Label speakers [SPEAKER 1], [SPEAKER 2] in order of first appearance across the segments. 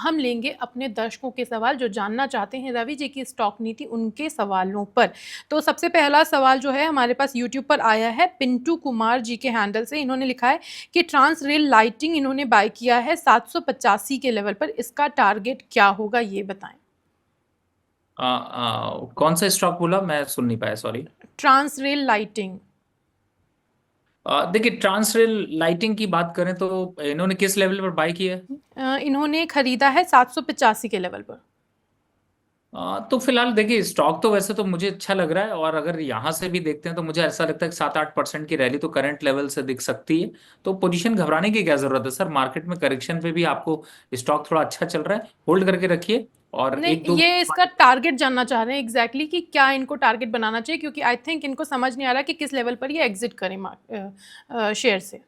[SPEAKER 1] हम लेंगे अपने दर्शकों के सवाल जो जानना चाहते हैं रवि जी की स्टॉक नीति उनके सवालों पर। तो सबसे पहला सवाल जो है हमारे पास यूट्यूब पर आया है पिंटू कुमार जी के हैंडल से। इन्होंने लिखा है कि ट्रांस रेल लाइटिंग इन्होंने बाय किया है 785 के लेवल पर, इसका टारगेट क्या होगा ये बताएं।
[SPEAKER 2] कौन सा स्टॉक बोला, मैं सुन नहीं पाया, सॉरी।
[SPEAKER 1] Trans rail lighting.
[SPEAKER 2] देखिए, ट्रांस रेल लाइटिंग की बात करें तो इन्होंने किस लेवल पर बाय किया है?
[SPEAKER 1] इन्होंने खरीदा है 785 के लेवल पर।
[SPEAKER 2] तो फिलहाल देखिए, स्टॉक तो वैसे तो मुझे अच्छा लग रहा है, और अगर यहाँ से भी देखते हैं तो मुझे ऐसा लगता है कि 7-8% की रैली तो करंट लेवल से दिख सकती है। तो पोजीशन घबराने की क्या जरूरत है सर, मार्केट में करेक्शन पे भी आपको स्टॉक थोड़ा अच्छा चल रहा है, होल्ड करके रखिए। और एक
[SPEAKER 1] नहीं,
[SPEAKER 2] दो
[SPEAKER 1] ये इसका टारगेट जानना चाह रहे हैं एग्जैक्टली कि क्या इनको टारगेट बनाना चाहिए, क्योंकि आई थिंक इनको समझ नहीं आ रहा कि किस लेवल पर ये एग्जिट करें शेयर से।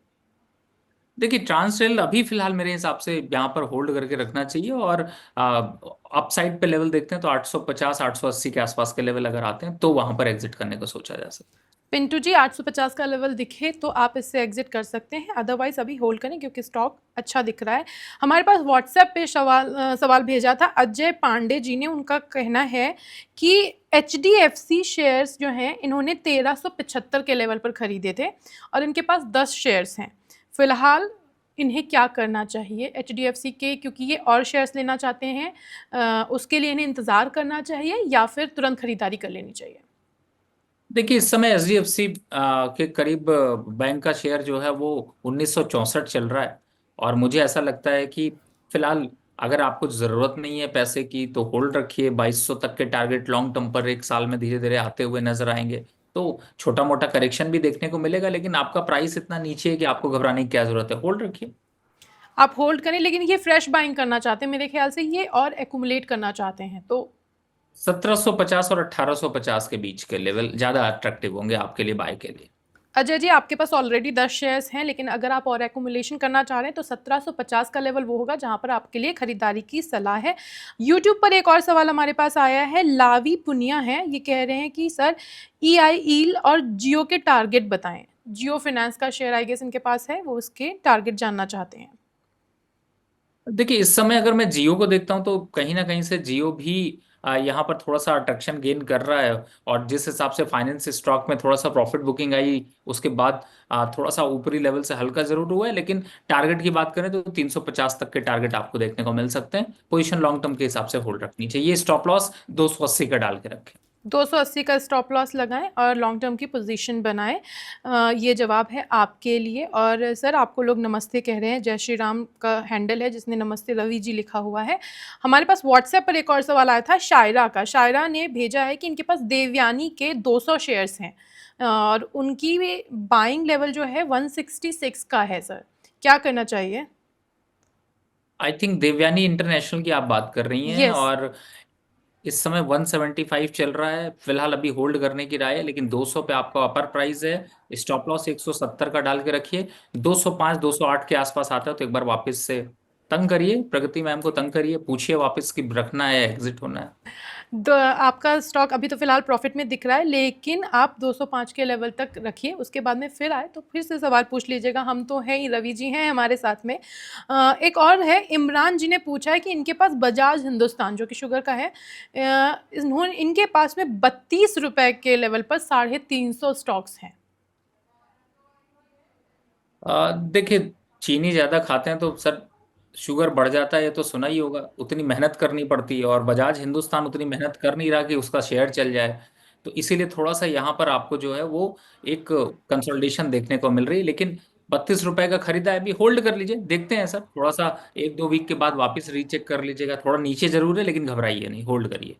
[SPEAKER 2] देखिए, ट्रांस रेल अभी फिलहाल मेरे हिसाब से यहाँ पर होल्ड करके रखना चाहिए, और अपसाइड पे लेवल देखते हैं तो 850 880 के आसपास के लेवल अगर आते हैं तो वहां पर एग्जिट करने को सोचा जा सकता
[SPEAKER 1] पिंटू जी 850 का लेवल दिखे तो आप इससे एग्जिट कर सकते हैं, अदरवाइज अभी होल्ड करें क्योंकि स्टॉक अच्छा दिख रहा है। हमारे पास व्हाट्सएप पे सवाल भेजा था अजय पांडे जी ने। उनका कहना है कि HDFC शेयर्स जो हैं इन्होंने 1375 के लेवल पर खरीदे थे और इनके पास 10 शेयर्स हैं फिलहाल। इन्हें क्या करना चाहिए HDFC के, क्योंकि ये और शेयर्स लेना चाहते हैं, उसके लिए इन्हें इंतज़ार करना चाहिए या फिर तुरंत खरीदारी कर लेनी चाहिए?
[SPEAKER 2] है। देखिए, इस समय HDFC के करीब बैंक का शेयर जो है वो 1964 चल रहा है, और मुझे ऐसा लगता है कि फिलहाल अगर आपको जरूरत नहीं है पैसे की तो होल्ड रखिए। 2200 तक के टारगेट लॉन्ग टर्म पर एक साल में धीरे धीरे आते हुए नजर आएंगे। तो छोटा मोटा करेक्शन भी देखने को मिलेगा, लेकिन आपका प्राइस इतना नीचे है कि आपको घबराने की क्या जरूरत है, होल्ड रखिए।
[SPEAKER 1] आप होल्ड करें, लेकिन ये फ्रेश बाइंग करना चाहते हैं मेरे ख्याल से, ये और एक्यूमुलेट करना चाहते हैं तो।
[SPEAKER 2] 1750 और 1850 के बीच के लेवल ज्यादा अट्रैक्टिव होंगे आपके लिए बाय के लिए।
[SPEAKER 1] अजय जी आपके पास ऑलरेडी 10 शेयर्स हैं, लेकिन अगर आप और एक्यूमुलेशन करना चाह रहे हैं तो 1750 का लेवल वो होगा जहां पर आपके लिए खरीदारी की सलाह है। यूट्यूब पर एक और सवाल हमारे पास आया है, लावी पुनिया है, ये कह रहे हैं कि सर EI ईल और जियो के टारगेट बताएं। जियो फाइनेंस का शेयर आई गेस इनके पास है, वो उसके टारगेट जानना चाहते हैं।
[SPEAKER 2] देखिए, इस समय अगर मैं जियो को देखता हूं तो कहीं ना कहीं से जियो भी यहाँ पर थोड़ा सा अट्रैक्शन गेन कर रहा है, और जिस हिसाब से फाइनेंस स्टॉक में थोड़ा सा प्रॉफिट बुकिंग आई उसके बाद थोड़ा सा ऊपरी लेवल से हल्का जरूर हुआ है, लेकिन टारगेट की बात करें तो 350 तक के टारगेट आपको देखने को मिल सकते हैं। पोजीशन लॉन्ग टर्म के हिसाब से होल्ड रखनी चाहिए, स्टॉप लॉस 280 का डाल के रखें।
[SPEAKER 1] 280 का स्टॉप लॉस लगाएं और लॉन्ग टर्म की पोजीशन बनाएं। ये जवाब है आपके लिए। और सर आपको लोग नमस्ते कह रहे हैं, जय श्री राम का हैंडल है जिसने नमस्ते रवि जी लिखा हुआ है। हमारे पास व्हाट्सएप पर एक और सवाल आया था शायरा का। शायरा ने भेजा है कि इनके पास देवयानी के 200 शेयर्स हैं और उनकी बाइंग लेवल जो है 166 का है। सर क्या करना चाहिए?
[SPEAKER 2] आई थिंक देवयानी इंटरनेशनल की आप बात कर रही हैं,
[SPEAKER 1] यस।
[SPEAKER 2] और इस समय 175 चल रहा है, फिलहाल अभी होल्ड करने की राय है, लेकिन 200 पे आपका अपर प्राइस है। स्टॉप लॉस 170 का डाल के रखिए। 205 208 के आसपास आता है तो एक बार वापस से तंग करिए, प्रगति मैम को तंग करिए, पूछिए वापस कि रखना है एग्जिट होना है।
[SPEAKER 1] आपका स्टॉक अभी तो फिलहाल प्रॉफिट में दिख रहा है, लेकिन आप 205 के लेवल तक रखिए, उसके बाद में फिर आए तो फिर से सवाल पूछ लीजिएगा। हम तो हैं ही, रवि जी हैं हमारे साथ में। एक और है, इमरान जी ने पूछा है कि इनके पास बजाज हिंदुस्तान जो कि शुगर का है, इनके पास में 32 रुपए के लेवल पर 350 स्टॉक्स हैं।
[SPEAKER 2] देखिए, चीनी ज्यादा खाते हैं तो सर शुगर बढ़ जाता है, ये तो सुना ही होगा। उतनी मेहनत करनी पड़ती है, और बजाज हिंदुस्तान उतनी मेहनत कर नहीं रहा कि उसका शेयर चल जाए। तो इसीलिए थोड़ा सा यहाँ पर आपको जो है वो एक कंसोलिडेशन देखने को मिल रही है, लेकिन 32 रुपए का खरीदा है, अभी होल्ड कर लीजिए, देखते हैं सर थोड़ा सा 1-2 वीक के बाद वापस रीचेक कर लीजिएगा। थोड़ा नीचे जरूर है लेकिन घबराइए नहीं, होल्ड करिए।